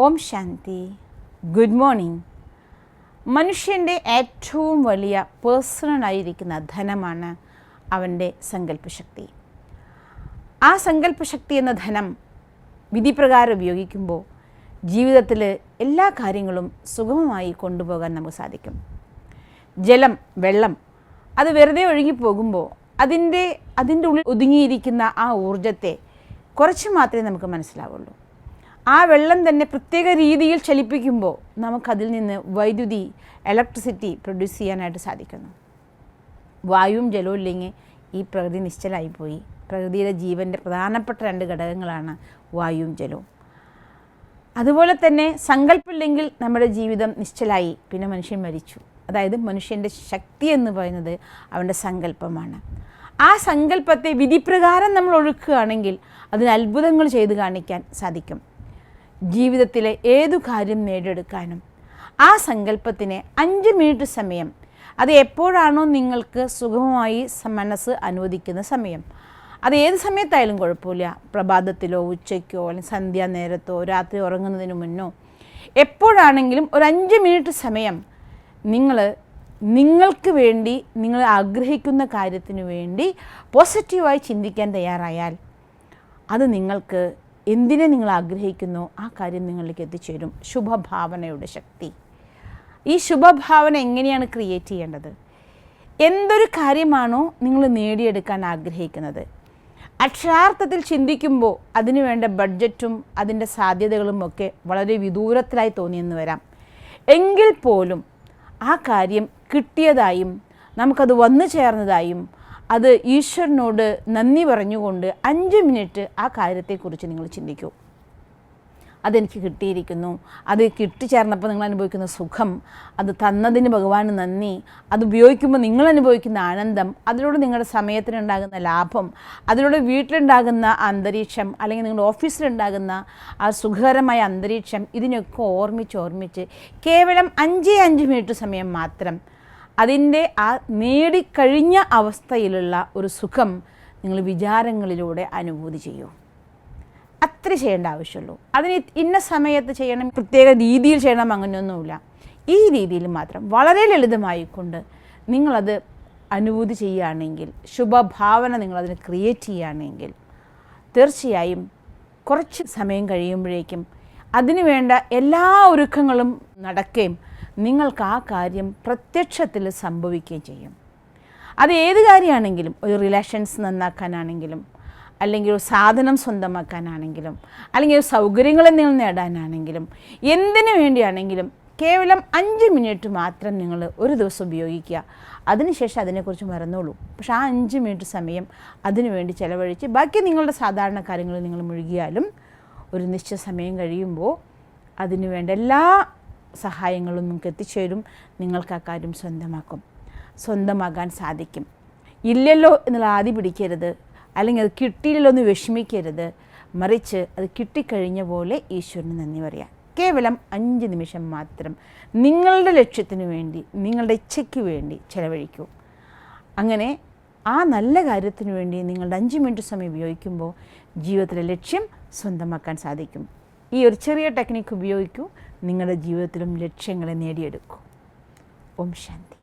Om Shanti. Good morning. മനുഷ്യൻ്റെ ഏറ്റവും വലിയ പേഴ്സണലായിരിക്കുന്ന ധനമാണ് അവൻ്റെ സങ്കല്പശക്തി. ആ സങ്കല്പശക്തി എന്ന ധനം വിധിപ്രകാരം ഉപയോഗിക്കുമ്പോൾ ജീവിതത്തിൽ എല്ലാ കാര്യങ്ങളും സുഗമമായി കൊണ്ടുപോകാൻ നമുക്ക് സാധിക്കും. ജലം, വെള്ളം അത് വെറുതെ ഒഴുകിപ്പോകുമ്പോൾ അതിൻ്റെ ഉള്ളിൽ ഒതുങ്ങിയിരിക്കുന്ന ആ ഊർജത്തെ കുറച്ച് മാത്രമേ നമുക്ക് മനസ്സിലാവുള്ളൂ. ആ വെള്ളം തന്നെ പ്രത്യേക രീതിയിൽ ചലിപ്പിക്കുമ്പോൾ നമുക്കതിൽ നിന്ന് വൈദ്യുതി, ഇലക്ട്രിസിറ്റി പ്രൊഡ്യൂസ് ചെയ്യാനായിട്ട് സാധിക്കുന്നു. വായുവും ജലവും ഇല്ലെങ്കിൽ ഈ പ്രകൃതി നിശ്ചലമായിപ്പോയി. പ്രകൃതിയുടെ ജീവൻ്റെ പ്രധാനപ്പെട്ട 2 ഘടകങ്ങളാണ് വായുവും ജലവും. അതുപോലെ തന്നെ സങ്കല്പമില്ലെങ്കിൽ നമ്മുടെ ജീവിതം നിശ്ചലായി, പിന്നെ മനുഷ്യൻ മരിച്ചു. അതായത് മനുഷ്യൻ്റെ ശക്തി എന്ന് പറയുന്നത് അവൻ്റെ സങ്കല്പമാണ്. ആ സങ്കല്പത്തെ വിധിപ്രകാരം നമ്മൾ ഒഴുക്കുകയാണെങ്കിൽ അതിന് അത്ഭുതങ്ങൾ ചെയ്ത് കാണിക്കാൻ സാധിക്കും. ജീവിതത്തിലെ ഏതു കാര്യം നേടിയെടുക്കാനും ആ സങ്കല്പത്തിന് 5 മിനിറ്റ് സമയം, അത് എപ്പോഴാണോ നിങ്ങൾക്ക് സുഗമമായി മനസ്സ് അനുവദിക്കുന്ന സമയം, അത് ഏത് സമയത്തായാലും കുഴപ്പമില്ല, പ്രഭാതത്തിലോ ഉച്ചയ്ക്കോ അല്ലെങ്കിൽ സന്ധ്യാനേരത്തോ രാത്രി ഉറങ്ങുന്നതിന് മുന്നോ എപ്പോഴാണെങ്കിലും ഒരു 5 മിനിറ്റ് സമയം നിങ്ങൾക്ക് വേണ്ടി, നിങ്ങൾ ആഗ്രഹിക്കുന്ന കാര്യത്തിന് വേണ്ടി പോസിറ്റീവായി ചിന്തിക്കാൻ തയ്യാറായാൽ അത് നിങ്ങൾക്ക് എന്തിനെ നിങ്ങൾ ആഗ്രഹിക്കുന്നോ ആ കാര്യം നിങ്ങളിലേക്ക് എത്തിച്ചേരും. ശുഭഭാവനയുടെ ശക്തി. ഈ ശുഭഭാവന എങ്ങനെയാണ് ക്രിയേറ്റ് ചെയ്യേണ്ടത്? എന്തൊരു കാര്യമാണോ നിങ്ങൾ നേടിയെടുക്കാൻ ആഗ്രഹിക്കുന്നത്, അക്ഷരാർത്ഥത്തിൽ ചിന്തിക്കുമ്പോൾ അതിനു വേണ്ട ബഡ്ജറ്റും അതിൻ്റെ സാധ്യതകളും ഒക്കെ വളരെ വിദൂരത്തിലായി തോന്നിയെന്ന് വരാം. എങ്കിൽ പോലും ആ കാര്യം കിട്ടിയതായും നമുക്കത് വന്നു ചേർന്നതായും അത് ഈശ്വരനോട് നന്ദി പറഞ്ഞുകൊണ്ട് 5 മിനിറ്റ് ആ കാര്യത്തെക്കുറിച്ച് നിങ്ങൾ ചിന്തിക്കൂ. അതെനിക്ക് കിട്ടിയിരിക്കുന്നു, അത് കിട്ടിച്ചേർന്നപ്പോൾ നിങ്ങൾ അനുഭവിക്കുന്ന സുഖം, അത് തന്നതിന് ഭഗവാന് നന്ദി, അത് ഉപയോഗിക്കുമ്പോൾ നിങ്ങൾ അനുഭവിക്കുന്ന ആനന്ദം, അതിലൂടെ നിങ്ങളുടെ സമയത്തിനുണ്ടാകുന്ന ലാഭം, അതിലൂടെ വീട്ടിലുണ്ടാകുന്ന അന്തരീക്ഷം, അല്ലെങ്കിൽ നിങ്ങളുടെ ഓഫീസിലുണ്ടാകുന്ന ആ സുഖകരമായ അന്തരീക്ഷം, ഇതിനൊക്കെ ഓർമ്മിച്ച് കേവലം 5 മിനിറ്റ് സമയം മാത്രം അതിൻ്റെ ആ നേടിക്കഴിഞ്ഞ അവസ്ഥയിലുള്ള ഒരു സുഖം നിങ്ങൾ വിചാരങ്ങളിലൂടെ അനുഭൂതി ചെയ്യൂ. അത്ര ചെയ്യേണ്ട ആവശ്യമുള്ളൂ. അതിന് ഇന്ന സമയത്ത് ചെയ്യണം, പ്രത്യേക രീതിയിൽ ചെയ്യണം, അങ്ങനെയൊന്നുമില്ല. ഈ രീതിയിൽ മാത്രം വളരെ ലളിതമായിക്കൊണ്ട് നിങ്ങളത് അനുഭൂതി ചെയ്യുകയാണെങ്കിൽ, ശുഭഭാവന നിങ്ങളതിന് ക്രിയേറ്റ് ചെയ്യുകയാണെങ്കിൽ തീർച്ചയായും കുറച്ച് സമയം കഴിയുമ്പോഴേക്കും അതിനു വേണ്ട എല്ലാ ഒരുക്കങ്ങളും നടക്കുകയും നിങ്ങൾക്ക് ആ കാര്യം പ്രത്യക്ഷത്തിൽ സംഭവിക്കുകയും ചെയ്യും. അത് ഏത് കാര്യമാണെങ്കിലും, ഒരു റിലേഷൻസ് നന്നാക്കാനാണെങ്കിലും, അല്ലെങ്കിൽ ഒരു സാധനം സ്വന്തമാക്കാനാണെങ്കിലും, അല്ലെങ്കിൽ ഒരു സൗകര്യങ്ങൾ നിങ്ങൾ നേടാനാണെങ്കിലും, എന്തിനു വേണ്ടിയാണെങ്കിലും കേവലം 5 മിനിറ്റ് മാത്രം നിങ്ങൾ ഒരു ദിവസം ഉപയോഗിക്കുക. അതിനുശേഷം അതിനെക്കുറിച്ച് മറന്നോളൂ. പക്ഷേ ആ 5 മിനിറ്റ് സമയം അതിനു വേണ്ടി ചിലവഴിച്ച് ബാക്കി നിങ്ങളുടെ സാധാരണ കാര്യങ്ങളിൽ നിങ്ങൾ മുഴുകിയാലും ഒരു നിശ്ചിത സമയം കഴിയുമ്പോൾ അതിനു വേണ്ട എല്ലാ സഹായങ്ങളും നിങ്ങൾക്ക് എത്തിച്ചേരും. നിങ്ങൾക്ക് ആ കാര്യം സ്വന്തമാകാൻ സാധിക്കും. ഇല്ലല്ലോ എന്നുള്ള ആദി പിടിക്കരുത്, അല്ലെങ്കിൽ അത് കിട്ടിയില്ലല്ലോ എന്ന് വിഷമിക്കരുത്. മറിച്ച് അത് കിട്ടിക്കഴിഞ്ഞ പോലെ ഈശ്വരന് നന്ദി പറയാം. കേവലം 5 നിമിഷം മാത്രം നിങ്ങളുടെ ലക്ഷ്യത്തിന് വേണ്ടി, നിങ്ങളുടെ ഇച്ഛയ്ക്ക് വേണ്ടി ചിലവഴിക്കൂ. അങ്ങനെ ആ നല്ല കാര്യത്തിന് വേണ്ടി നിങ്ങളുടെ 5 മിനിറ്റ് സമയം ഉപയോഗിക്കുമ്പോൾ ജീവിതത്തിലെ ലക്ഷ്യം സ്വന്തമാക്കാൻ സാധിക്കും. ഈ ഒരു ചെറിയ ടെക്നിക്ക് ഉപയോഗിക്കൂ. നിങ്ങളുടെ ജീവിതത്തിലും ലക്ഷ്യങ്ങളെ നേടിയെടുക്കൂ. ഓം ശാന്തി.